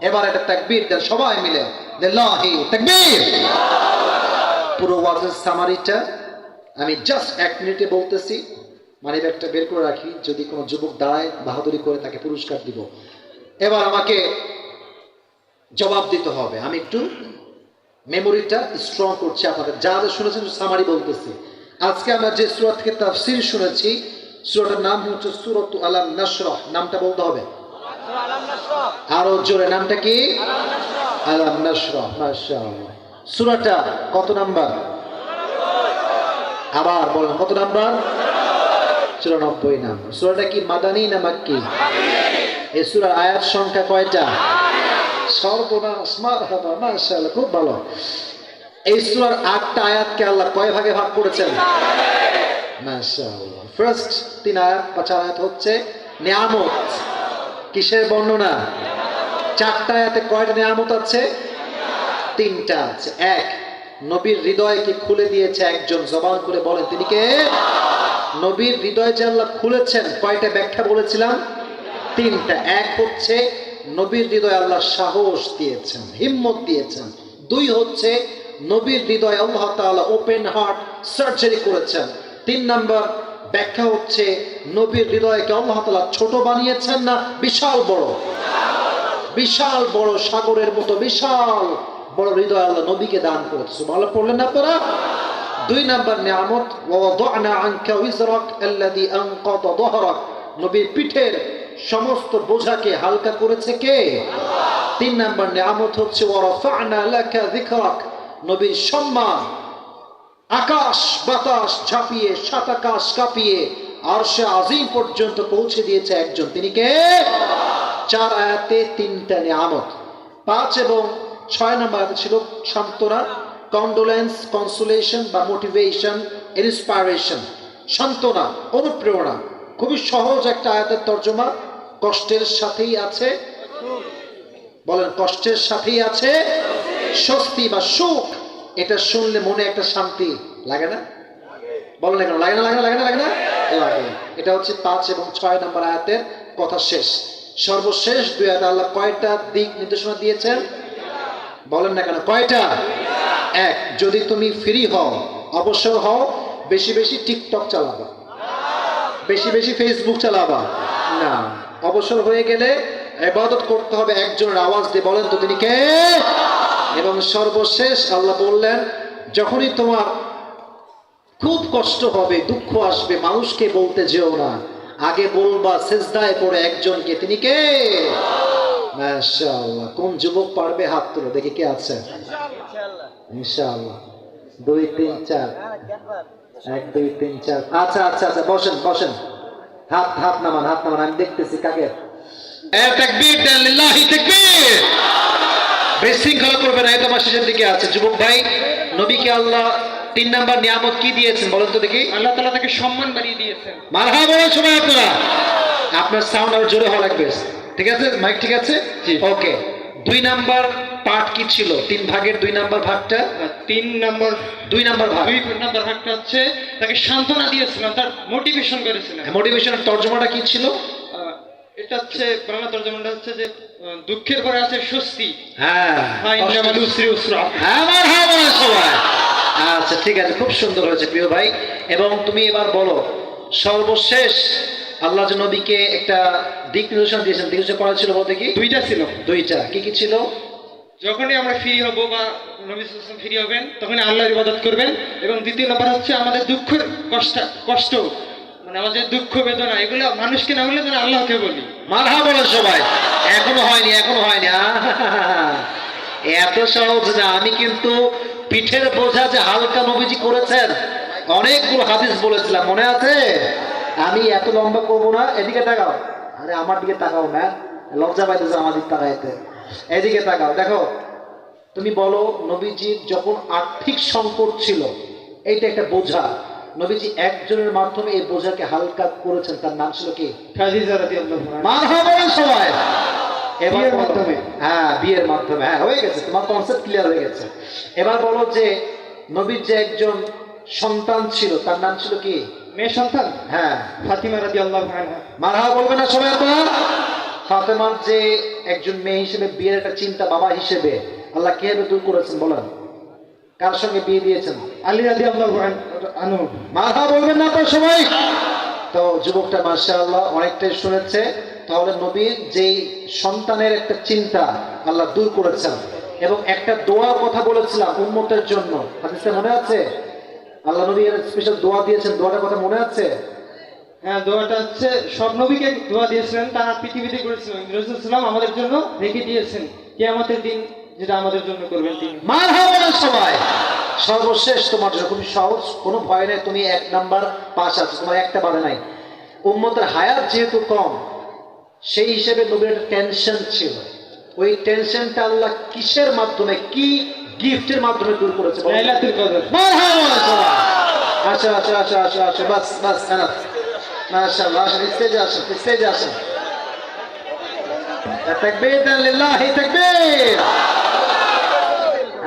এবার একটা তাকবীর দেন সবাই মিলে, লিল্লাহি তাকবীর। পুরো ওয়াজের সামারিটা আমি জাস্ট 1 মিনিটে বলতেছি, মানে একটা বের করে রাখি, যদি কোনো যুবক দাঁড়ায় বাহাদুরি করে তাকে পুরস্কার দিব। এবার আমাকে জবাব দিতে হবে। আমি একটু মেমোরিটা স্ট্রং করছি আপনাদের, যারা শুনেছেন সামারি বলতেছি। আজকে আমরা যে সূরা থেকে তাফসীর শুনেছি, সূরাটার নাম হচ্ছে সূরাত আলাম নাশরাহ। নামটা বলতে হবে আরো জোরে, নামটা কি? আলাম নাশরাহ। মাশাআল্লাহ। সূরাটা কত নাম্বার? আবার বলেন, কত নাম্বার? 94 নাম্বার। সূরাটা কি মাদানী না মাক্কি? এই সূরার আয়াত সংখ্যা কয়টা? সর্বনাশ, মারহাবা, মাশাআল্লাহ, খুব ভালো। এই সূরার 8টা আয়াতকে আল্লাহ কয় ভাগে ভাগ করেছেন? মাশাআল্লাহ। ফার্স্ট 3 আয়াত বা 4 আয়াত হচ্ছে নিয়ামত। কিসের বর্ণনা? 4টা আয়াতে কয়টা নিয়ামত আছে? 3টা আছে। 1, নবীর হৃদয়কে খুলে দিয়েছে একজন। জবান করে বলেন তিনি কে? নবীর হৃদয় যে আল্লাহ খুলেছেন, কয়টা ব্যাখ্যা বলেছিলাম? 3টা। 1 হচ্ছে নবীর হৃদয়ে আল্লাহ সাহস দিয়েছেন, হিম্মত দিয়েছেন। 2 হচ্ছে নবীর হৃদয়ে আল্লাহ তাআলা ওপেন হার্ট সার্জারি করেছেন। 3 নাম্বার ব্যাখ্যা হচ্ছে নবীর হৃদয়কে আল্লাহ তাআলা ছোট বানিয়েছেন না বিশাল বড়? বিশাল বড়, সাগরের মতো বিশাল বড় হৃদয় আল্লাহ নবীকে দান করেছে। সুবহানাল্লাহ পড়লেন আপনারা? 2 নাম্বার নিয়ামত, ওয়াদানা আনকা উযরাক আল্লাযী আনকাযা যহরাক। নবীর পিঠের সমস্ত বোঝাকে হালকা করেছে কে? 3 নাম্বার নিয়ামত হচ্ছে ওয়ারাফা'না লাকা যিকরাক। নবীর সম্মান আকাশ বাতাস ঝাঁপিয়ে, 7 আকাশ কাঁপিয়ে আরশে আজিম পর্যন্ত পৌঁছে দিয়েছে একজন, তিনি কে? 4 আয়াতে 3টা নিয়ামত। 5 এবং 6 নম্বর আয়াতে ছিল সান্ত্বনা, কন্ডোলেন্স, কনসোলেশন বা মোটিভেশন, ইন্সপাইরেশন। সান্ত্বনা, অনুপ্রেরণা। খুবই সহজ একটা আয়াতের তর্জমা, কষ্টের সাথেই আছে, বলেন কষ্টের সাথেই আছে স্বস্তি বা সুখ। এটা শুনলে মনে একটা শান্তি লাগে না? বলেন কেন লাগে না? লাগে না? লাগে না? লাগে না? লাগে। এটা হচ্ছে 5 এবং 6 নম্বর আয়াতের কথা শেষ। সর্বশেষ 2 আয়াতে আল্লাহ কয়টা দিক নির্দেশনা দিয়েছেন? বলেন না কেন? কয়টা? 1, যদি তুমি ফ্রি হও, অবসর হও, বেশি বেশি টিকটক চালাবা, বেশি বেশি ফেসবুক চালাবা না। অবসর হয়ে গেলে ইবাদত করতে হবে একজনের আওয়াজ দিয়ে, বলেন তো তিনি কে? এবং সর্বশেষ আল্লাহ বললেন, যখনই তোমার খুব কষ্ট হবে, দুঃখ আসবে, মানুষকে বলতে যেও না, আগে বলবা সিজদায় পড়ে একজনকে, তিনি কে? মাশাআল্লাহ। কোন যুবক পারবে হাত তুলে দেখি কে আছে? ইনশাআল্লাহ। 2 3 4, 1 2 3 4। আচ্ছা আচ্ছা আচ্ছা, বসেন বসেন, হাত হাত নামান, হাত নামান, আমি দেখতেছি কাকে। তাকবীর দেন, লিল্লাহি তাকবীর। বিশৃঙ্খলা করবে না, এটা শেষের দিকে আছে। যুবক ভাই, নবীকে আল্লাহ 3 নাম্বার নিয়ামত কি দিয়েছেন বলেন তো দেখি? আল্লাহ তাআলা তাকে সম্মান বাড়িয়ে দিয়েছেন। মারহাবা বলেন সবাই আপনারা। আপনার সাউন্ড আরো জোরে হওয়া লাগবে, ঠিক আছে? মাইক ঠিক আছে? ওকে। 2 নাম্বার পার্ট কি ছিল? 3 ভাগের 2 নাম্বার ভাগটা? 2 নাম্বার ভাগ। 2 নাম্বার ভাগটা হচ্ছে তাকে সান্ত্বনা দিয়েছিলেন, তার মোটিভেশন করেছিলেন। মোটিভেশনের তর্জমাটা কি ছিল? এটা হচ্ছে বাংলা তর্জমাটা হচ্ছে যে দুঃখের পরে আছে স্বস্তি। হ্যাঁ, ইন্নামাল উসরি ইউসরা। হ্যাঁ, মারহাবা বলেন সবাই। আচ্ছা ঠিক আছে, খুব সুন্দর হয়েছে প্রিয় ভাই। এবং তুমি এবার বলো, সর্বশেষ আল্লাহ যে নবীকে একটা দিক নির্দেশনা দিয়েছেন, দিক নির্দেশনা করা ছিল বলতে কি? 2টা ছিল। 2টা কি কি ছিল? যখনই আমরা ফ্রি হব বা নবী সাল্লাল্লাহু আলাইহি ওয়াসাল্লাম ফ্রি হবেন, তখনই আল্লাহর ইবাদত করবেন। এবং 2য় নাম্বার হচ্ছে আমাদের দুঃখের কষ্ট, মানে আমাদের দুঃখ বেদনা, এগুলো মানুষকে না বলে যেন আল্লাহকে বলি। মারহাবা বলেন সবাই। এখনো হয়নি, এখনো হয়নি। এত সহজ না। আমি কিন্তু পিঠের বোঝা যে হালকা নবীজি করেছেন, অনেকগুলো হাদিস বলেছিলাম, মনে আছে? আমি এত লম্বা করবো না। এদিকে তাকাও, আরে আমার দিকে তাকাও না, লজ্জা পাইতেছে আমার দিকে তাকাইতে। এদিকে তাকাও, দেখো। তুমি বলো, নবীজির যখন আর্থিক সংকট ছিল, এইটা একটা বোঝা, নবীজি একজনের মাধ্যমে এই বোঝাকে হালকা করেছেন, তার নাম ছিল কি? খাদিজা রাদিয়াল্লাহু আনহা। মারহাবা বলেন সবাই। বিয়ের মাধ্যমে। হ্যাঁ, বিয়ের মাধ্যমে। হ্যাঁ, হয়ে গেছে, তোমার কনসেপ্ট ক্লিয়ার হয়ে গেছে। এবার বলো যে নবীর যে একজন সন্তান ছিল, তার নাম ছিল কি? মেয়ে সন্তান? হ্যাঁ, ফাতিমা রাদিয়াল্লাহু আনহা। মারহাবা বলবে না সবাই আপনারা? ফাতেমার যে একজন মেয়ে হিসেবে বিয়ের একটা চিন্তা বাবা হিসেবে আল্লাহ কিভাবে দূর করেছেন বলেন? কার সঙ্গে বিয়ে দিয়েছেন? আলী রাদিয়াল্লাহু আনহু। মাথা বলবেন না তো সবাই। তো যুবকটা মাশাআল্লাহ অনেকটাই শুনেছে। তাহলে নবীর যেই সন্তানের একটা চিন্তা আল্লাহ দূর করেছেন এবং একটা দোয়ার কথা বলেছিলাম উম্মতের জন্য, হাদিসে মনে আছে? আল্লাহ নবী এর স্পেশাল দোয়া দিয়েছেন, দোয়াটার কথা মনে আছে? হ্যাঁ, দোয়াটা হচ্ছে সব নবীকে দোয়া দিয়েছিলেন, তারা পৃথিবীতে করেছিলেন, রাসূল সাল্লাল্লাহু আমাদের জন্য রেখে দিয়েছেন কিয়ামতের দিন যেটা আমাদের জন্য করবেন তিনি। মারহাবা সবাই। সর্বশেষ তোমার জন্য খুবই সহজ, কোনো ভয় নেই, তুমি 1 নাম্বার পাস আছো, তোমার একটা বাধা নাই। উম্মতের হায়াত যেহেতু কম, সেই হিসেবে নবীর একটা টেনশন ছিল। ওই টেনশনটা আল্লাহ কিসের মাধ্যমে, কি গিফটের মাধ্যমে দূর করেছে? লাইলাতুল কদর। মারহাবা সবাই। আসো আসো আসো আসো আসো, বাস বাস এনাফ। মাশাআল্লাহ, আসেন স্টেজে আসেন, স্টেজে আসেন। তাকবীর লিল্লাহি তাকবীর।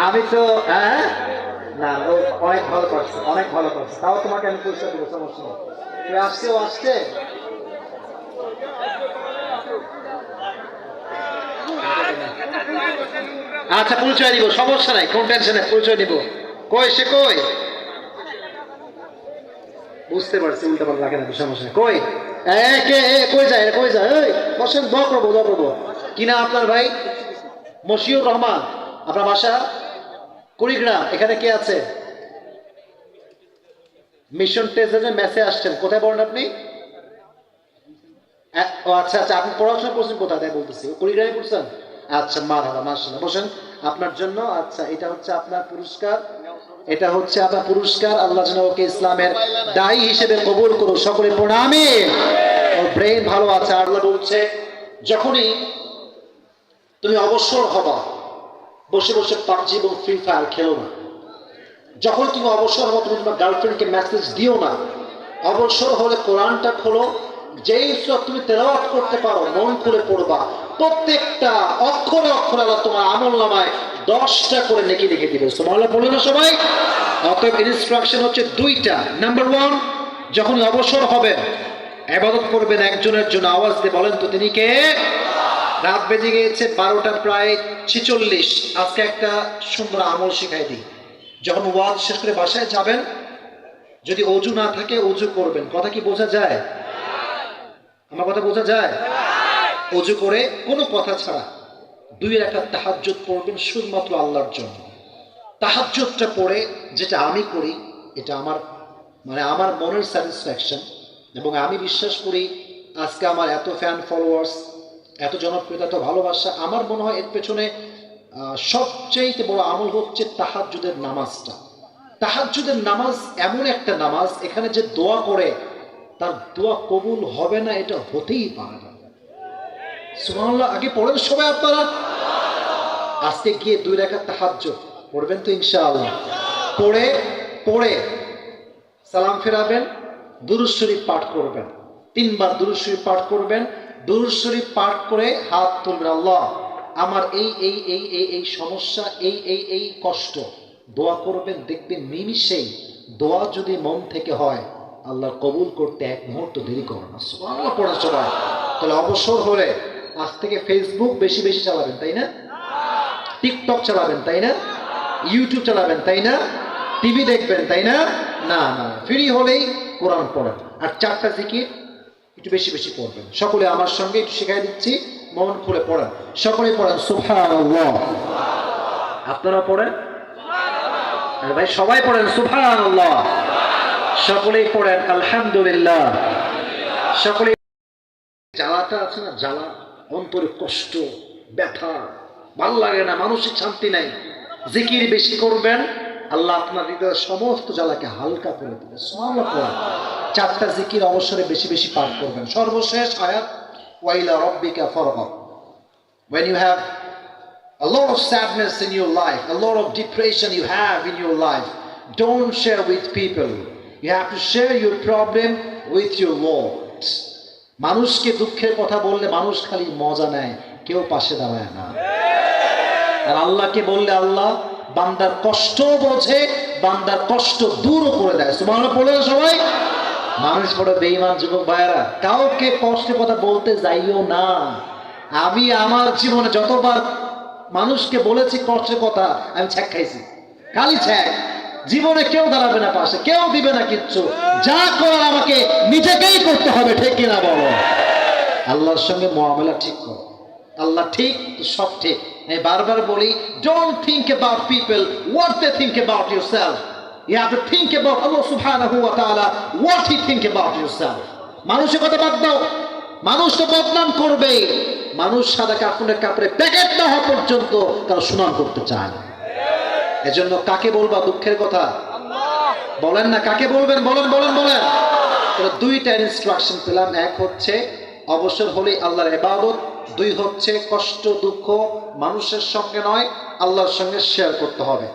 আমি তো না, ও অনেক ভালো করছে, অনেক ভালো করছে, তাও তোমাকে আমি পুরস্কার দেবো, সমস্যা নেই। তুমি আসছে, ও আসছে। আচ্ছা পরিচয় দিব, সমস্যা নাই, কোন টেনশন নেই, পরিচয় দিব। কই সে, কই? বুঝতে পারছি, উল্টা পাল্টা লাগে না, সমস্যা নেই। কই কে কই যায়, কই যায়? এই বসেন, দোয়া করবো, দোয়া করবো। কি না আপনার ভাই? মশিউর রহমান। আপনার বাসা কুড়িগ্রাম। এখানে কে আছে? মিশন টেস্টে মেসে আসছেন। কোথায় পড়েন আপনি? ও আচ্ছা আচ্ছা, আপনি পড়াশোনা করছেন কোথায়? তাই বলতেছি, কুড়িগ্রামে পড়ছেন। আচ্ছা, মারহাবা, মাশাআল্লাহ। বসেন, আপনার জন্য। আচ্ছা, এটা হচ্ছে আপনার পুরস্কার, এটা হচ্ছে আপনার পুরস্কার। আল্লাহ যেন ওকে ইসলামের দায়ী হিসেবে কবুল করুন, সকলে পড়ে আমিন। ওর ব্রেন ভালো আছে। আল্লাহ বলছে, যখনই তুমি অবসর হবা, বসে বসে পাবজি এবং ফ্রি ফায়ার খেলো না। যখন তুমি অবসর হবো, তুমি তোমার গার্লফ্রেন্ডকে মেসেজ দিও না। অবসর হলে কোরআনটা খোলো, যেই সব তুমি তেলাওয়াত করতে পারো মন খুলে পড়বা। প্রত্যেকটা অক্ষরে অক্ষরে আল্লাহ তোমার আমলনামায় 10টা করে নেকি লিখে দিবে। সুবহানাল্লাহ বলে না সবাই? অতএব ইনস্ট্রাকশন হচ্ছে 2টা। নাম্বার 1, যখন অবসর হবে ইবাদত করবেন একজনের জন্য। আওয়াজ দিয়ে বলেন তো তিনি কে? রাত বেজে গিয়েছে 12টা প্রায় 46। আজকে একটা সুন্দর আমল শিখাই দিই। যখন ওয়াজ শেষ করে বাসায় যাবেন, যদি অজু না থাকে অজু করবেন। কথা কি বোঝা যায়? আমার কথা বোঝা যায়? অজু করে কোনো কথা ছাড়া 2 রাকাত তাহাজ্জুদ পড়বেন শুধুমাত্র আল্লাহর জন্য। তাহাজ্জুদটা পড়ে যেটা আমি করি, এটা আমার আমার মনের স্যাটিসফ্যাকশন, এবং আমি বিশ্বাস করি আজকে আমার এত ফ্যান ফলোয়ার্স, এত জনপ্রিয়তা, এত ভালোবাসা, আমার মনে হয় এর পেছনে সবচেয়ে বড় আমল হচ্ছে তাহাজ্জুদের নামাজটা। তাহাজ্জুদের নামাজ এমন একটা নামাজ, এখানে যে দোয়া করে তার দোয়া কবুল হবে না, এটা হতেই পারে না। সুবহানাল্লাহ। আগে পড়েন সবাই আপনারা। আজকে গিয়ে 2 রাকাত তাহাজ্জুদ পড়বেন তো ইনশাআল্লাহ। পড়ে পড়ে সালাম ফেরাবেন, দুরূদ শরীফ পাঠ করবেন, 3 বার দুরূদ শরীফ পাঠ করবেন। দুরূদ শরীফ পাঠ করে হাত তুলবেন, আল্লাহ আমার এই এই এই এই এই সমস্যা, এই এই এই কষ্ট, দোয়া করবেন। দেখবেন নিমিষেই দোয়া যদি মন থেকে হয়, আল্লাহ কবুল করতে 1 মুহূর্ত দেরি করে না। সুবহানাল্লাহ পড়া সবাই। তাহলে অবসর হলে আজ থেকে ফেসবুক বেশি বেশি চালাবেন, তাই না? টিকটক চালাবেন, তাই না? ইউটিউব চালাবেন, তাই না? টিভি দেখবেন, তাই না? না না, ফ্রি হলেই কোরআন পড়েন। আর 4টা জিকির একটু বেশি বেশি পড়বেন। সকলে আমার সঙ্গে একটু শেখাই দিচ্ছি, মন খুলে পড়েন। সকলে পড়েন সুবহানাল্লাহ। আপনারা পড়েন? আরে ভাই সবাই পড়েন সুবহানাল্লাহ। সকলেই পড়েন আলহামদুলিল্লাহ। সকলে জ্বালাটা আছে না, জ্বালা, অন্তরে কষ্ট, ব্যথা, ভাল লাগে না, মানসিক শান্তি নাই, জিকির বেশি করবেন, আল্লাহ আপনার হৃদয়ের সমস্ত জ্বালাকে হালকা করে দেবে। সুবহানাল্লাহ। 4টা জিকির অবসরে বেশি বেশি পাঠ করবেন। সর্বশেষ আয়াত, ওয়াইলা রাব্বিকা ফারগাব। When you have a lot of sadness in your life, a lot of depression you have in your life, don't share with people. You have to share your problem with your Lord. মানুষকে দুঃখের কথা বললে মানুষ খালি মজা নেয়, কেউ পাশে দাঁড়ায় না। আর আল্লাহকে বললে আল্লাহ বান্দার কষ্ট বোঝে, বান্দার কষ্ট দূর করে দেয়। সুবহানাল্লাহ বলে সবাই। মানুষ বড় বেঈমান যুবক ভাইয়েরা, কাউকে কষ্টের কথা বলতে যাইও না। আমি আমার জীবনে যতবার মানুষকে বলেছি কষ্টের কথা, আমি ছ্যাক খাইছি, খালি ছ্যাক। জীবনে কেউ দাঁড়াবে না পাশে, কেউ দিবে না কিচ্ছু, যা করার আমাকে নিজেকেই করতে হবে, ঠিক কিনা বলো? আল্লাহর সঙ্গে মুআমালা ঠিক করো। আল্লাহ ঠিক তো সব ঠিক। আমি বারবার বলি, don't think about people what they think about yourself. You have to think about আল্লাহ সুবহানাহু ওয়া তাআলা what he think about yourself. মানুষের কথা বাদ দাও, মানুষ তো বদনাম করবে। মানুষ সাদা কাপড়ের কাপড়ে প্যাকেট না হওয়া পর্যন্ত তারা সুনাম করতে চায় না। এজন্য কাকে বলবা দুঃখের কথা? বলেন না, কাকে বলবেন? বলেন বলেন বলেন। দুইটা ইনস্ট্রাকশন পেলাম। এক হচ্ছে অবসর হলেই আল্লাহর ইবাদত, দুই হচ্ছে কষ্ট দুঃখ মানুষের সঙ্গে নয়, আল্লাহর সঙ্গে শেয়ার করতে হবে।